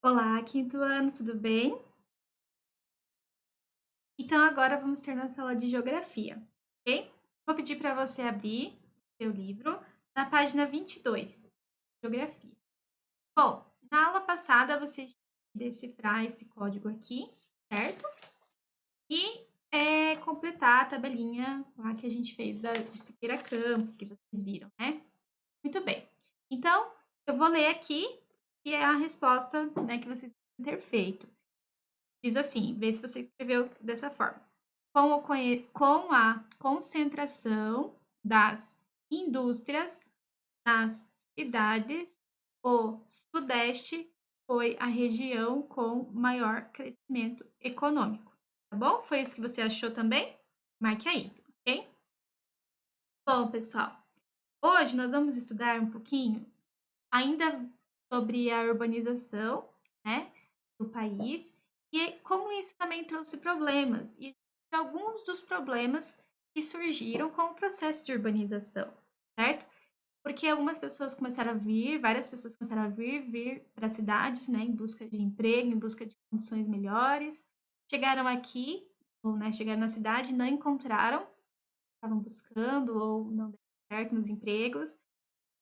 Olá, quinto ano, tudo bem? Então agora vamos ter nossa aula de geografia, ok? Vou pedir para você abrir seu livro na página 22, geografia. Bom, na aula passada você tinha que decifrar esse código aqui, certo? E completar a tabelinha lá que a gente fez de Siqueira Campos, que vocês viram, né? Muito bem. Então, eu vou ler aqui, que é a resposta, né, que vocês devem ter feito. Diz assim, vê se você escreveu dessa forma. Com a concentração das indústrias nas cidades, o Sudeste foi a região com maior crescimento econômico. Tá bom? Foi isso que você achou também? Marque aí, ok? Bom, pessoal, hoje nós vamos estudar um pouquinho ainda sobre a urbanização, né, do país e como isso também trouxe problemas e alguns dos problemas que surgiram com o processo de urbanização, certo? Porque algumas pessoas começaram a vir, várias pessoas começaram a vir para as cidades, né, em busca de emprego, em busca de condições melhores. Chegaram aqui, ou né, chegaram na cidade, não encontraram, estavam buscando ou não deu certo nos empregos,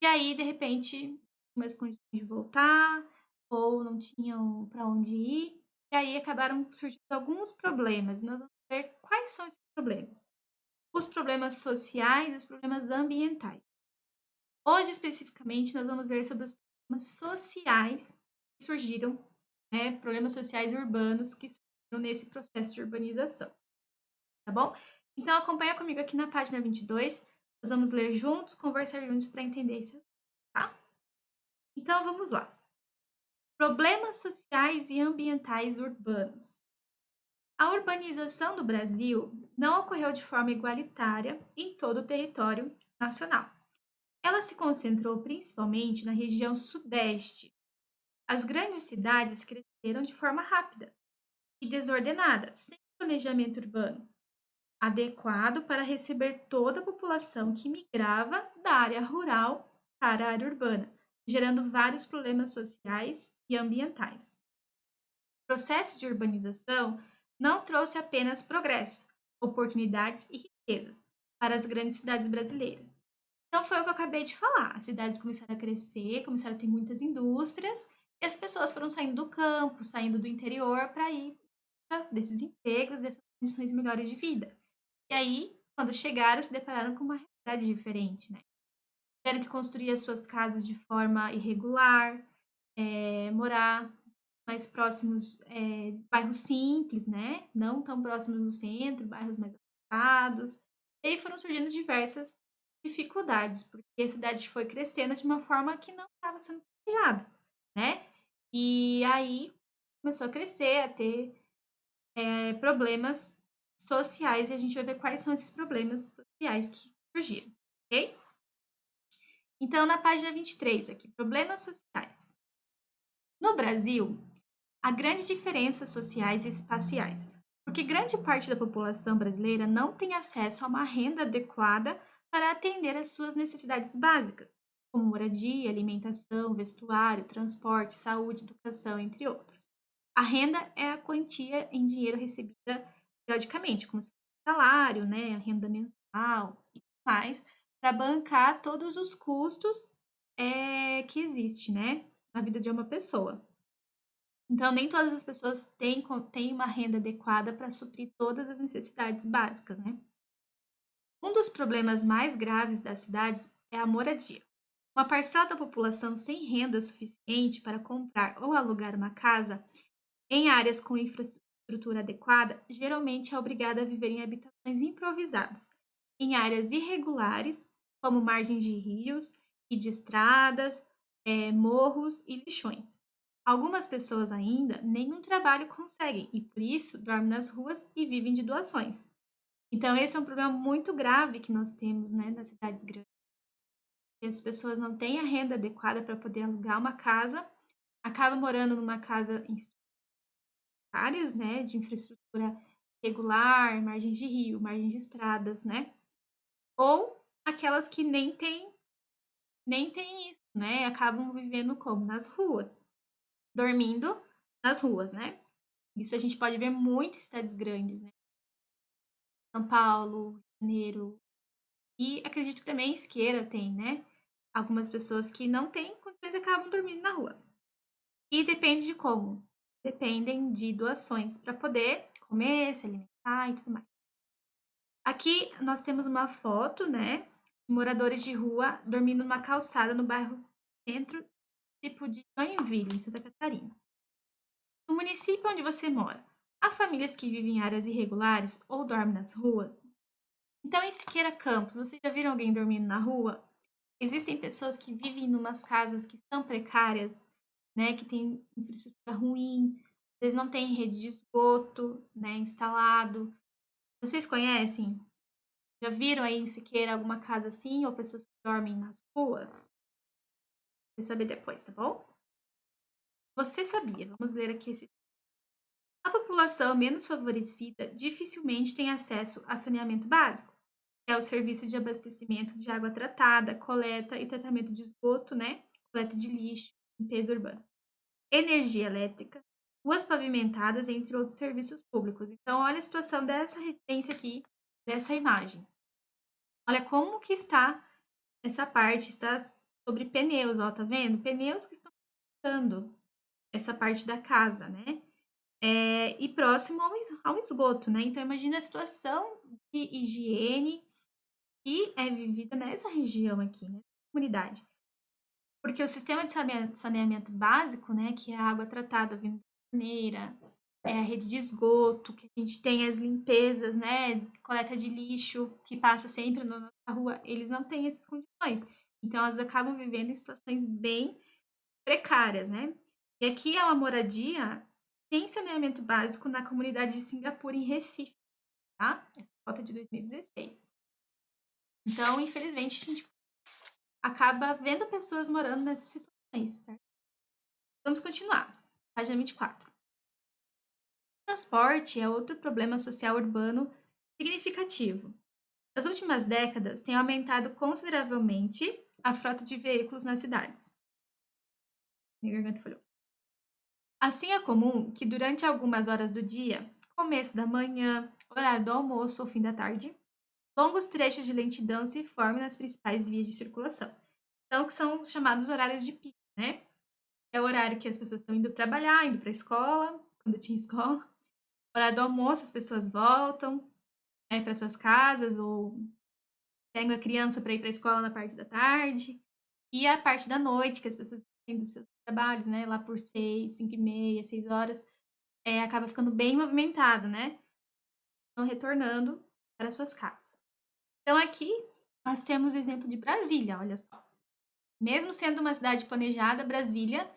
e aí, de repente, mais condições de voltar, ou não tinham para onde ir, e aí acabaram surgindo alguns problemas. Nós vamos ver quais são esses problemas. Os problemas sociais e os problemas ambientais. Hoje, especificamente, nós vamos ver sobre os problemas sociais que surgiram, né, problemas sociais urbanos que surgiram nesse processo de urbanização. Tá bom? Então, acompanha comigo aqui na página 22. Nós vamos ler juntos, conversar juntos para entender isso, tá? Então, vamos lá. Problemas sociais e ambientais urbanos. A urbanização do Brasil não ocorreu de forma igualitária em todo o território nacional. Ela se concentrou principalmente na região sudeste. As grandes cidades cresceram de forma rápida e desordenada, sem planejamento urbano adequado para receber toda a população que migrava da área rural para a área urbana, gerando vários problemas sociais e ambientais. O processo de urbanização não trouxe apenas progresso, oportunidades e riquezas para as grandes cidades brasileiras. Então foi o que eu acabei de falar. As cidades começaram a crescer, começaram a ter muitas indústrias, e as pessoas foram saindo do campo, saindo do interior para ir desses empregos, dessas condições melhores de vida. E aí, quando chegaram, se depararam com uma realidade diferente, né? Tiveram que construir as suas casas de forma irregular, morar mais próximos, bairros simples, né? Não tão próximos do centro, bairros mais afastados. E aí foram surgindo diversas dificuldades, porque a cidade foi crescendo de uma forma que não estava sendo planejada, né? E aí começou a crescer, a ter problemas sociais, e a gente vai ver quais são esses problemas sociais que surgiram, ok? Então, na página 23, aqui, problemas sociais. No Brasil, há grandes diferenças sociais e espaciais, porque grande parte da população brasileira não tem acesso a uma renda adequada para atender às suas necessidades básicas, como moradia, alimentação, vestuário, transporte, saúde, educação, entre outros. A renda é a quantia em dinheiro recebida periodicamente, como se fosse salário, né, a renda mensal e tudo mais, para bancar todos os custos que existe, né, na vida de uma pessoa. Então, nem todas as pessoas têm uma renda adequada para suprir todas as necessidades básicas, né? Um dos problemas mais graves das cidades é a moradia. Uma parcela da população sem renda suficiente para comprar ou alugar uma casa em áreas com infraestrutura adequada geralmente é obrigada a viver em habitações improvisadas, em áreas irregulares, como margens de rios e de estradas, morros e lixões. Algumas pessoas ainda nenhum trabalho conseguem e, por isso, dormem nas ruas e vivem de doações. Então, esse é um problema muito grave que nós temos, né, nas cidades grandes. As pessoas não têm a renda adequada para poder alugar uma casa, acabam morando numa casa em áreas, né, de infraestrutura regular, margens de rio, margens de estradas, né? Ou aquelas que nem tem isso, né? Acabam vivendo como? Nas ruas, dormindo nas ruas, né? Isso a gente pode ver muito em cidades grandes, né? São Paulo, Rio de Janeiro. E acredito que também Esqueira tem, né? Algumas pessoas que não têm condições e acabam dormindo na rua. E depende de como. Dependem de doações para poder comer, se alimentar e tudo mais. Aqui nós temos uma foto, né? De moradores de rua dormindo numa calçada no bairro Centro, tipo de Joinville, em Santa Catarina. No município onde você mora, há famílias que vivem em áreas irregulares ou dormem nas ruas? Então, em Siqueira Campos, vocês já viram alguém dormindo na rua? Existem pessoas que vivem em umas casas que são precárias, né, que têm infraestrutura ruim, às vezes não tem rede de esgoto, né, instalado. Vocês conhecem? Já viram aí em Siqueira alguma casa assim ou pessoas que dormem nas ruas? Vai saber depois, tá bom? Você sabia? Vamos ler aqui esse. A população menos favorecida dificilmente tem acesso a saneamento básico, que é o serviço de abastecimento de água tratada, coleta e tratamento de esgoto, né? Coleta de lixo, limpeza urbana, energia elétrica, ruas pavimentadas, entre outros serviços públicos. Então, olha a situação dessa residência aqui, dessa imagem. Olha como que está essa parte, está sobre pneus, ó, tá vendo? Pneus que estão cortando essa parte da casa, né? E próximo ao esgoto, né? Então, imagina a situação de higiene que é vivida nessa região aqui, né? Comunidade. Porque o sistema de saneamento básico, né, que é a água tratada vindo da torneira, a rede de esgoto, que a gente tem as limpezas, né, coleta de lixo, que passa sempre na nossa rua, eles não têm essas condições. Então, elas acabam vivendo em situações bem precárias, né? E aqui é uma moradia sem saneamento básico na comunidade de Singapura, em Recife, tá? Essa foto é de 2016. Então, infelizmente, a gente acaba vendo pessoas morando nessas situações, certo? Vamos continuar. Página 24. O transporte é outro problema social urbano significativo. Nas últimas décadas, tem aumentado consideravelmente a frota de veículos nas cidades. Minha garganta falhou. Assim, é comum que durante algumas horas do dia, começo da manhã, horário do almoço ou fim da tarde, longos trechos de lentidão se formem nas principais vias de circulação. Então, que são chamados horários de pico, né? É o horário que as pessoas estão indo trabalhar, indo para a escola, quando tinha escola. Horário do almoço, as pessoas voltam, né, para suas casas ou pegam a criança para ir para a escola na parte da tarde. E a parte da noite, que as pessoas têm dos seus trabalhos, né, lá por 6, 5 e meia, 6 horas, acaba ficando bem movimentado, né? Estão retornando para suas casas. Então, aqui nós temos o exemplo de Brasília, olha só. Mesmo sendo uma cidade planejada, Brasília,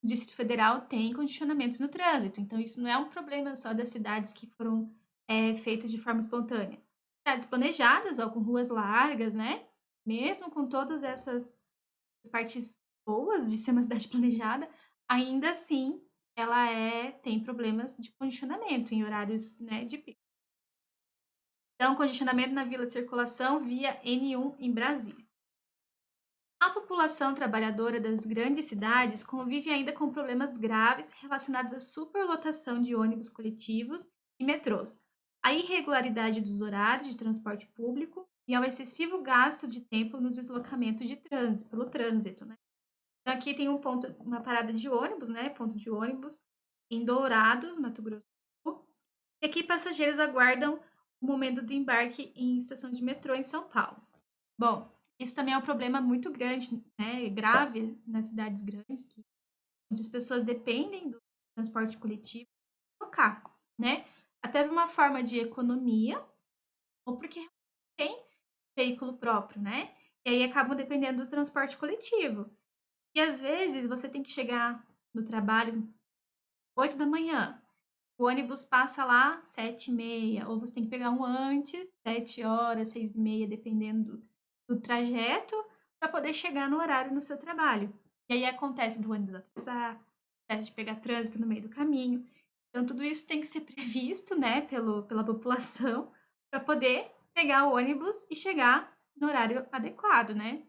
o Distrito Federal tem condicionamentos no trânsito. Então, isso não é um problema só das cidades que foram feitas de forma espontânea. Cidades planejadas, ó, com ruas largas, né? Mesmo com todas essas partes boas de ser uma cidade planejada, ainda assim ela tem problemas de condicionamento em horários, né, de pico. Então, condicionamento na vila de circulação via N1 em Brasília. A população trabalhadora das grandes cidades convive ainda com problemas graves relacionados à superlotação de ônibus coletivos e metrôs, à irregularidade dos horários de transporte público e ao excessivo gasto de tempo nos deslocamentos de trânsito, pelo trânsito, né? Então, aqui tem uma parada de ônibus, né? Ponto de ônibus em Dourados, Mato Grosso do Sul. E aqui passageiros aguardam o momento do embarque em estação de metrô em São Paulo. Bom, isso também é um problema muito grande, né? Grave nas cidades grandes, onde as pessoas dependem do transporte coletivo para trocar, né? Até uma forma de economia, ou porque tem veículo próprio, né? E aí acabam dependendo do transporte coletivo. E às vezes você tem que chegar no trabalho 8 da manhã. O ônibus passa lá 7h30, ou você tem que pegar um antes, 7 horas, 6h30, dependendo do trajeto, para poder chegar no horário no seu trabalho. E aí acontece do ônibus atrasar, acontece de pegar trânsito no meio do caminho. Então, tudo isso tem que ser previsto, né, pela população, para poder pegar o ônibus e chegar no horário adequado, né?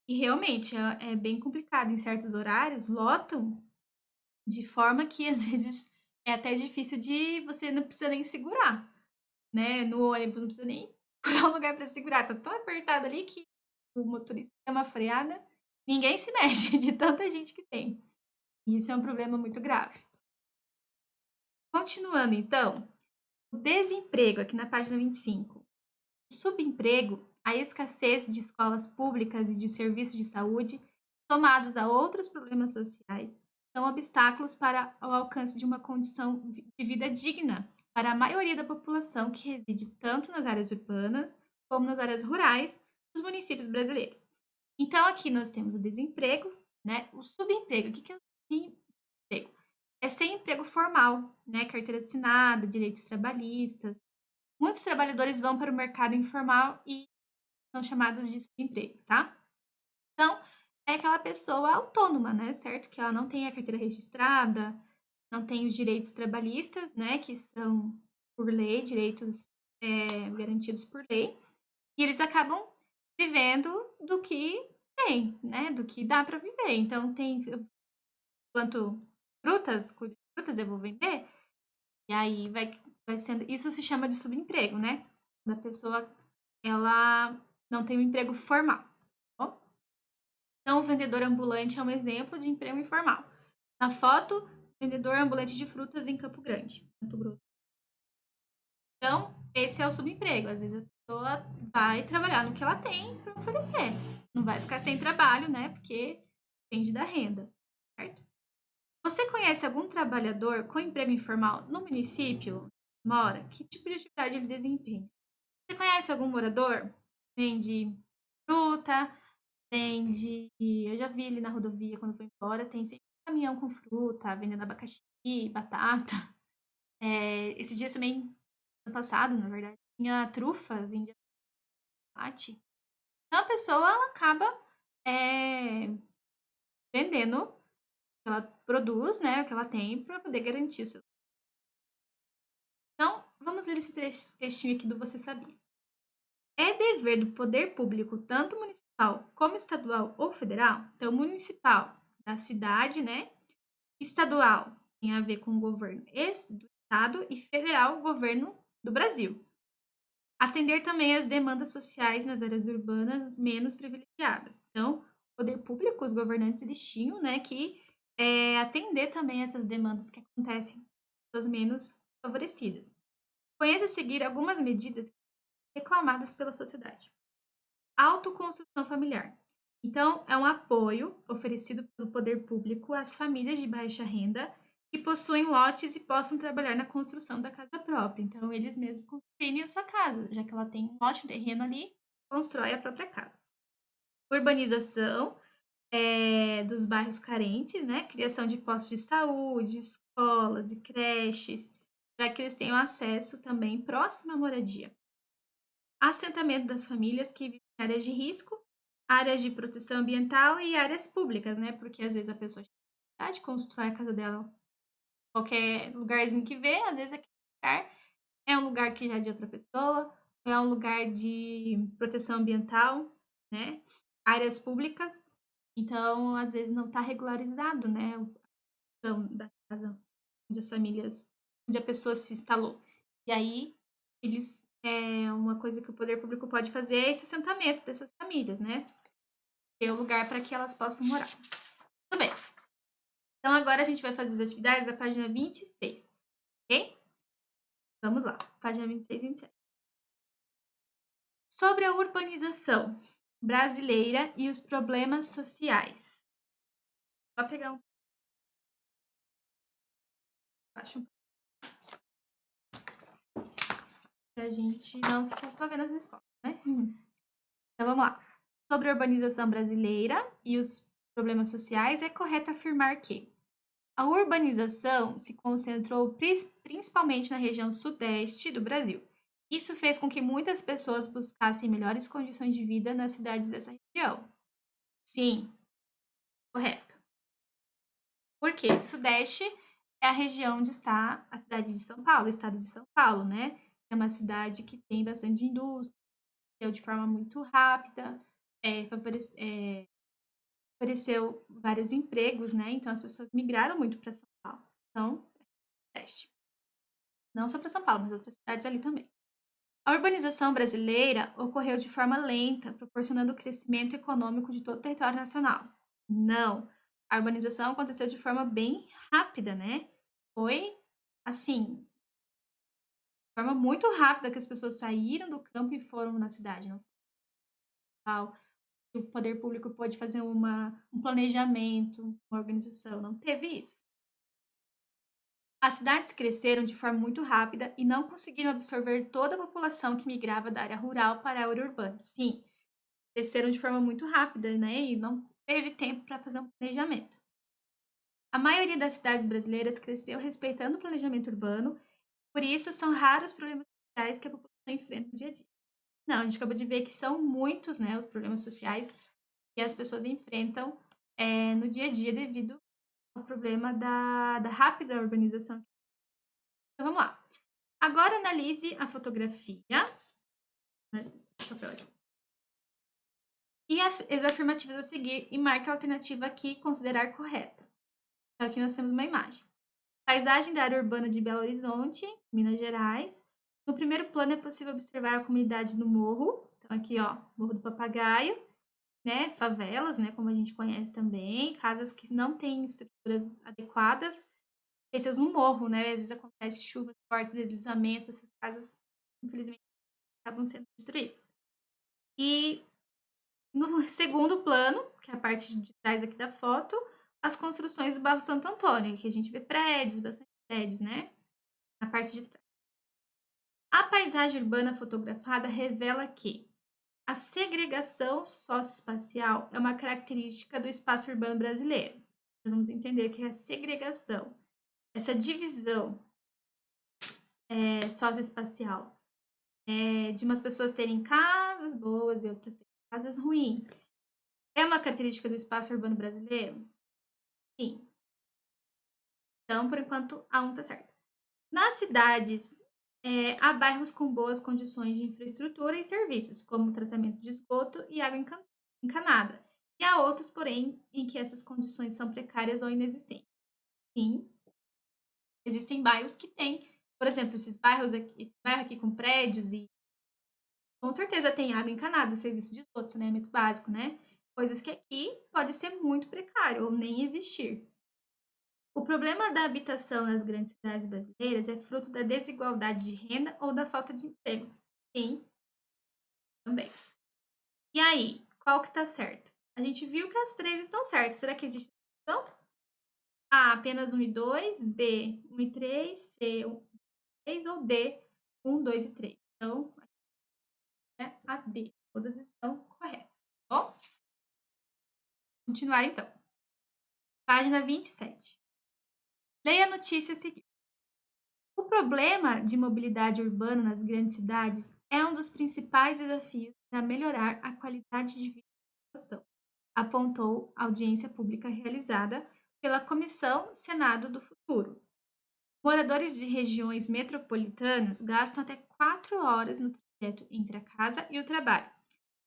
E realmente é bem complicado. Em certos horários, lotam de forma que às vezes é até difícil de você não precisa nem segurar, né, no ônibus, não precisa nem procurar um lugar para segurar, tá tão apertado ali que o motorista dá uma freada, ninguém se mexe de tanta gente que tem. E isso é um problema muito grave. Continuando então, o desemprego, aqui na página 25. O subemprego, a escassez de escolas públicas e de serviços de saúde, somados a outros problemas sociais, são obstáculos para o alcance de uma condição de vida digna para a maioria da população que reside tanto nas áreas urbanas como nas áreas rurais dos municípios brasileiros. Então, aqui nós temos o desemprego, né? O subemprego. O que é o subemprego? É sem emprego formal, né? Carteira assinada, direitos trabalhistas. Muitos trabalhadores vão para o mercado informal e são chamados de subempregos, tá? Então, é aquela pessoa autônoma, né? Certo? Que ela não tem a carteira registrada, não tem os direitos trabalhistas, né? Que são por lei, direitos garantidos por lei. E eles acabam vivendo do que tem, né? Do que dá para viver. Então, tem quanto frutas, cuido de frutas, eu vou vender. E aí vai sendo. Isso se chama de subemprego, né? Quando a pessoa ela não tem um emprego formal. Tá bom? Então, o vendedor ambulante é um exemplo de emprego informal. Na foto, vendedor ambulante de frutas em Campo Grande, Mato Grosso. Então, esse é o subemprego. Às vezes a pessoa vai trabalhar no que ela tem para oferecer. Não vai ficar sem trabalho, né? Porque depende da renda, certo? Você conhece algum trabalhador com emprego informal no município onde mora? Que tipo de atividade ele desempenha? Você conhece algum morador? Vende fruta, vende. Eu já vi ele na rodovia quando foi embora, tem sempre um caminhão com fruta, vendendo abacaxi, batata. Esses dias também, ano passado, na verdade, tinha trufas, vendia tomate. Então a pessoa ela acaba é, vendendo o que ela produz, né? O que ela tem para poder garantir o seu. Então, vamos ler esse textinho aqui do Você Sabia. É dever do poder público, tanto municipal como estadual ou federal, então municipal da cidade, né? Estadual tem a ver com o governo do estado e federal, o governo do Brasil. Atender também as demandas sociais nas áreas urbanas menos privilegiadas. Então, o poder público, os governantes, eles tinham, né, que atender também essas demandas que acontecem das menos favorecidas. Conheça a seguir algumas medidas reclamadas pela sociedade. Autoconstrução familiar. Então, é um apoio oferecido pelo poder público às famílias de baixa renda que possuem lotes e possam trabalhar na construção da casa própria. Então, eles mesmos construírem a sua casa, já que ela tem um lote de terreno ali, constrói a própria casa. Urbanização dos bairros carentes, né? Criação de postos de saúde, escolas e creches, para que eles tenham acesso também próximo à moradia. Assentamento das famílias que vivem em áreas de risco, áreas de proteção ambiental e áreas públicas, né? Porque às vezes a pessoa constrói a casa dela qualquer lugarzinho que vê, às vezes aquele lugar é um lugar que já é de outra pessoa, é um lugar de proteção ambiental, né? Áreas públicas, então às vezes não está regularizado, né? Da casa onde as famílias, onde a pessoa se instalou. E aí uma coisa que o poder público pode fazer é esse assentamento dessas famílias, né? Ter um lugar para que elas possam morar. Tudo bem. Então agora a gente vai fazer as atividades da página 26, ok? Vamos lá, página 26 e 27. Sobre a urbanização brasileira e os problemas sociais. Só pegar um. Acho pra gente não ficar só vendo as respostas, né? Então vamos lá. Sobre a urbanização brasileira e os problemas sociais, é correto afirmar que a urbanização se concentrou principalmente na região sudeste do Brasil. Isso fez com que muitas pessoas buscassem melhores condições de vida nas cidades dessa região. Sim, correto. Por quê? Sudeste é a região onde está a cidade de São Paulo, o estado de São Paulo, né? É uma cidade que tem bastante indústria, de forma muito rápida, ofereceu vários empregos, né? Então as pessoas migraram muito para São Paulo. Então, teste. Não só para São Paulo, mas outras cidades ali também. A urbanização brasileira ocorreu de forma lenta, proporcionando o crescimento econômico de todo o território nacional. Não. A urbanização aconteceu de forma bem rápida, né? Foi assim, de forma muito rápida que as pessoas saíram do campo e foram na cidade. Não foi o poder público pôde fazer um planejamento, uma organização. Não teve isso. As cidades cresceram de forma muito rápida e não conseguiram absorver toda a população que migrava da área rural para a área urbana. Sim, cresceram de forma muito rápida, né? E não teve tempo para fazer um planejamento. A maioria das cidades brasileiras cresceu respeitando o planejamento urbano, por isso são raros os problemas sociais que a população enfrenta no dia a dia. Não, a gente acabou de ver que são muitos, né, os problemas sociais que as pessoas enfrentam no dia a dia devido ao problema da rápida urbanização. Então vamos lá. Agora analise a fotografia. E as afirmativas a seguir e marque a alternativa que considerar correta. Então, aqui nós temos uma imagem. Paisagem da área urbana de Belo Horizonte, Minas Gerais. No primeiro plano é possível observar a comunidade do morro. Então, aqui, ó, Morro do Papagaio, né? Favelas, né? Como a gente conhece também. Casas que não têm estruturas adequadas, feitas no morro, né? Às vezes acontece chuvas fortes, deslizamentos, essas casas, infelizmente, acabam sendo destruídas. E no segundo plano, que é a parte de trás aqui da foto, as construções do bairro Santo Antônio, que a gente vê prédios, bastante prédios, né? Na parte de trás. A paisagem urbana fotografada revela que a segregação socioespacial é uma característica do espaço urbano brasileiro. Então, vamos entender que é a segregação, essa divisão socioespacial, de umas pessoas terem casas boas e outras terem casas ruins. É uma característica do espaço urbano brasileiro? Sim. Então, por enquanto, a 1 está certa. Nas cidades, há bairros com boas condições de infraestrutura e serviços, como tratamento de esgoto e água encanada. E há outros, porém, em que essas condições são precárias ou inexistentes. Sim, existem bairros que têm, por exemplo, esse bairro aqui com prédios e com certeza tem água encanada, serviço de esgoto, saneamento básico, né? Coisas que aqui pode ser muito precário ou nem existir. O problema da habitação nas grandes cidades brasileiras é fruto da desigualdade de renda ou da falta de emprego. Sim, também. E aí, qual que tá certo? A gente viu que as três estão certas. Será que existe opção? A, apenas 1 e 2, B, 1 e 3, C, 1 e 3, ou D, 1, 2 e 3. Então, é a D. Todas estão corretas. Tá bom? Continuar então. Página 27. Leia a notícia a seguir. O problema de mobilidade urbana nas grandes cidades é um dos principais desafios para melhorar a qualidade de vida da população, apontou a audiência pública realizada pela Comissão Senado do Futuro. Moradores de regiões metropolitanas gastam até 4 horas no trajeto entre a casa e o trabalho,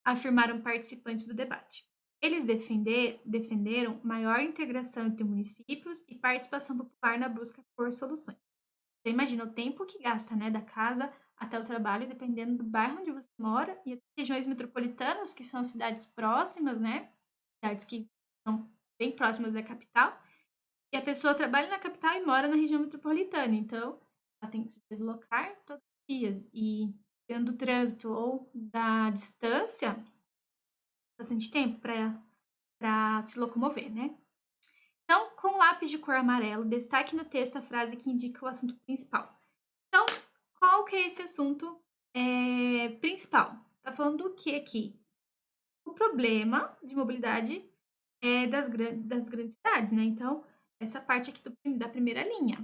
afirmaram participantes do debate. Eles defenderam maior integração entre municípios e participação popular na busca por soluções. Você imagina o tempo que gasta, né, da casa até o trabalho, dependendo do bairro onde você mora, e as regiões metropolitanas, que são cidades próximas, né, cidades que são bem próximas da capital, e a pessoa trabalha na capital e mora na região metropolitana, então ela tem que se deslocar todos os dias, e dentro do trânsito ou da distância, bastante tempo para se locomover, né? Então, com lápis de cor amarelo, destaque no texto a frase que indica o assunto principal. Então, qual que é esse assunto principal? Tá falando do que aqui? O problema de mobilidade das grandes cidades, né? Então, essa parte aqui da primeira linha.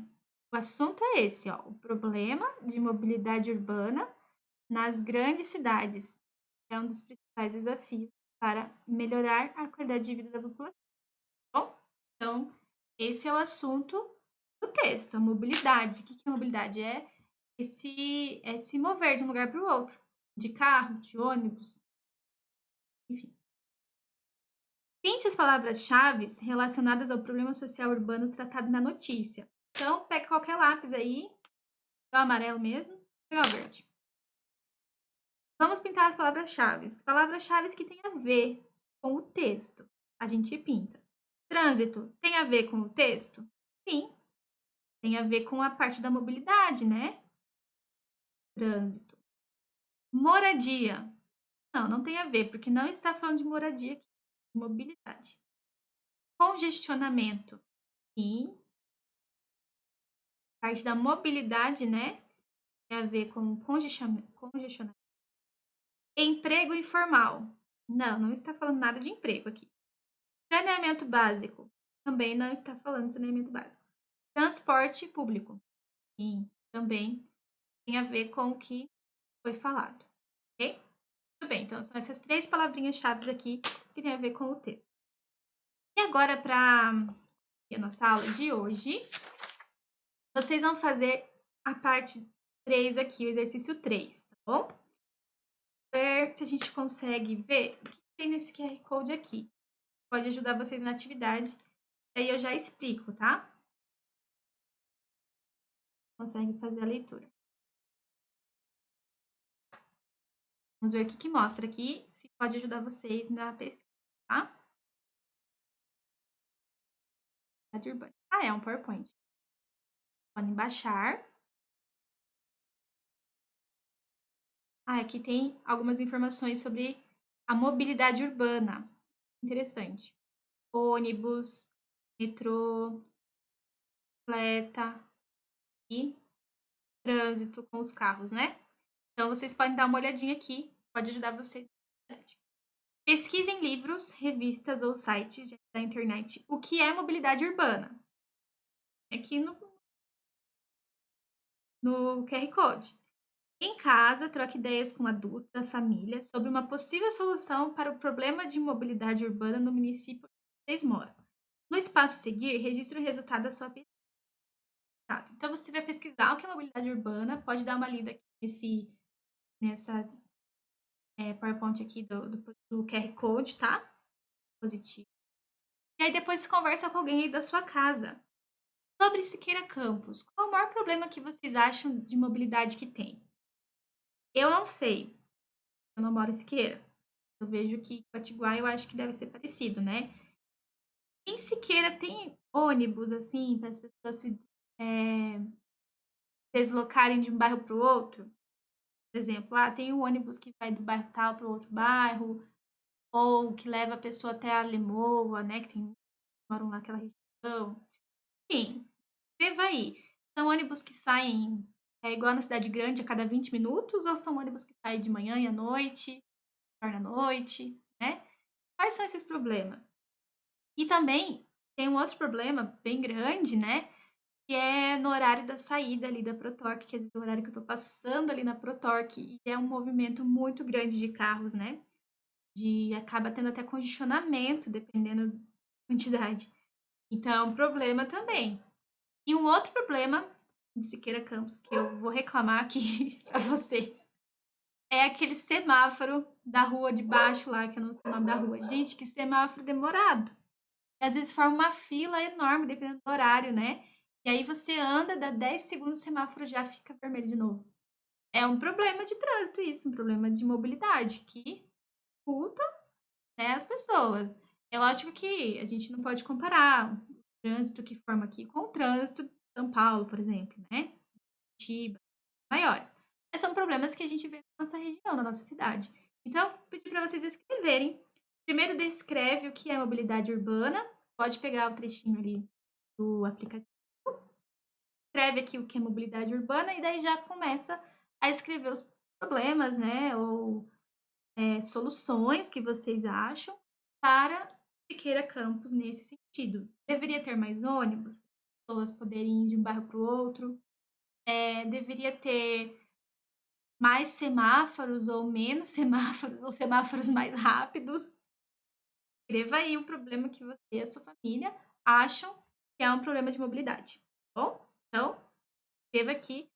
O assunto é esse, ó. O problema de mobilidade urbana nas grandes cidades. É um dos principais desafios para melhorar a qualidade de vida da população. Bom, então, esse é o assunto do texto, a mobilidade. O que é mobilidade? É se mover de um lugar para o outro, de carro, de ônibus, enfim. Pinte as palavras-chave relacionadas ao problema social urbano tratado na notícia. Então, pega qualquer lápis aí, o amarelo mesmo, pega o verde. Vamos pintar as palavras-chave. Palavras-chave que têm a ver com o texto. A gente pinta. Trânsito tem a ver com o texto? Sim. Tem a ver com a parte da mobilidade, né? Trânsito. Moradia. Não tem a ver, porque não está falando de moradia aqui, de mobilidade. Congestionamento. Sim. Parte da mobilidade, né? Tem a ver com congestionamento. Emprego informal. Não está falando nada de emprego aqui. Saneamento básico. Também não está falando de saneamento básico. Transporte público. Sim, também tem a ver com o que foi falado. Ok? Muito bem, então são essas 3 palavrinhas-chave aqui que tem a ver com o texto. E agora, para a nossa aula de hoje, vocês vão fazer a parte 3 aqui, o exercício 3, tá bom? Ver se a gente consegue ver o que tem nesse QR Code aqui. Pode ajudar vocês na atividade. Aí eu já explico, tá? Consegue fazer a leitura. Vamos ver o que mostra aqui, se pode ajudar vocês na pesquisa, tá? É um PowerPoint. Podem baixar. Aqui tem algumas informações sobre a mobilidade urbana. Interessante. Ônibus, metrô, bicicleta e trânsito com os carros, né? Então, vocês podem dar uma olhadinha aqui, pode ajudar vocês. Pesquise em livros, revistas ou sites da internet o que é mobilidade urbana. Aqui no QR Code. Em casa, troque ideias com adultos da família sobre uma possível solução para o problema de mobilidade urbana no município onde vocês moram. No espaço a seguir, registre o resultado da sua pesquisa. Então, você vai pesquisar o que é mobilidade urbana, pode dar uma lida aqui nessa PowerPoint aqui do QR Code, tá? Positivo. E aí depois conversa com alguém aí da sua casa. Sobre Siqueira Campos, qual o maior problema que vocês acham de mobilidade que tem? Eu não sei. Eu não moro em Siqueira. Eu vejo que Potiguar eu acho que deve ser parecido, né? Em Siqueira tem ônibus, assim, para as pessoas se deslocarem de um bairro para o outro? Por exemplo, tem um ônibus que vai do bairro tal para o outro bairro, ou que leva a pessoa até a Lemoa, né? Que moram naquela região. Sim, escreva aí. São ônibus que saem igual na cidade grande a cada 20 minutos, ou são ônibus que saem de manhã e à noite, torna à noite, né? Quais são esses problemas? E também tem um outro problema bem grande, né? Que é no horário da saída ali da Protorque, que é o horário que eu tô passando ali na Protorque, e é um movimento muito grande de carros, né? Acaba tendo até congestionamento, dependendo da quantidade. Então, é um problema também. E um outro problema de Siqueira Campos, que eu vou reclamar aqui para vocês, é aquele semáforo da rua de baixo lá, que eu não sei o nome da rua. Gente, que semáforo demorado. E às vezes forma uma fila enorme, dependendo do horário, né? E aí você anda, dá 10 segundos, o semáforo já fica vermelho de novo. É um problema de trânsito isso, um problema de mobilidade, que dificulta, né, as pessoas. É lógico que a gente não pode comparar o trânsito que forma aqui com o trânsito de São Paulo, por exemplo, né? Curitiba, maiores. Mas são problemas que a gente vê na nossa região, na nossa cidade. Então, vou pedir para vocês escreverem. Primeiro, descreve o que é mobilidade urbana. Pode pegar o trechinho ali do aplicativo. Escreve aqui o que é mobilidade urbana e daí já começa a escrever os problemas, né? Ou soluções que vocês acham para Siqueira Campos nesse sentido. Deveria ter mais ônibus, pessoas poderem ir de um bairro para o outro. Deveria ter mais semáforos ou menos semáforos, ou semáforos mais rápidos. Escreva aí o problema que você e a sua família acham que é um problema de mobilidade, tá bom? Então, escreva aqui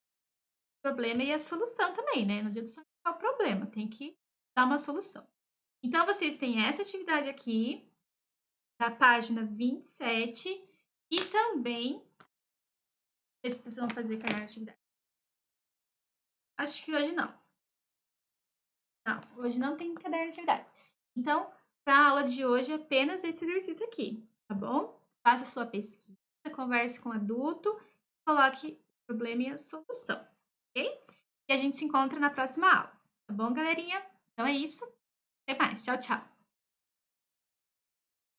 o problema e a solução também, né? Não adianta só o problema, tem que dar uma solução. Então, vocês têm essa atividade aqui. da página 27 e também, ver se vocês vão fazer caderno de atividade. Acho que hoje não. Não, hoje não tem caderno de atividade. Então, para a aula de hoje, apenas esse exercício aqui, tá bom? Faça sua pesquisa, converse com o adulto, coloque o problema e a solução, ok? E a gente se encontra na próxima aula, tá bom, galerinha? Então é isso. Até mais. Tchau, tchau.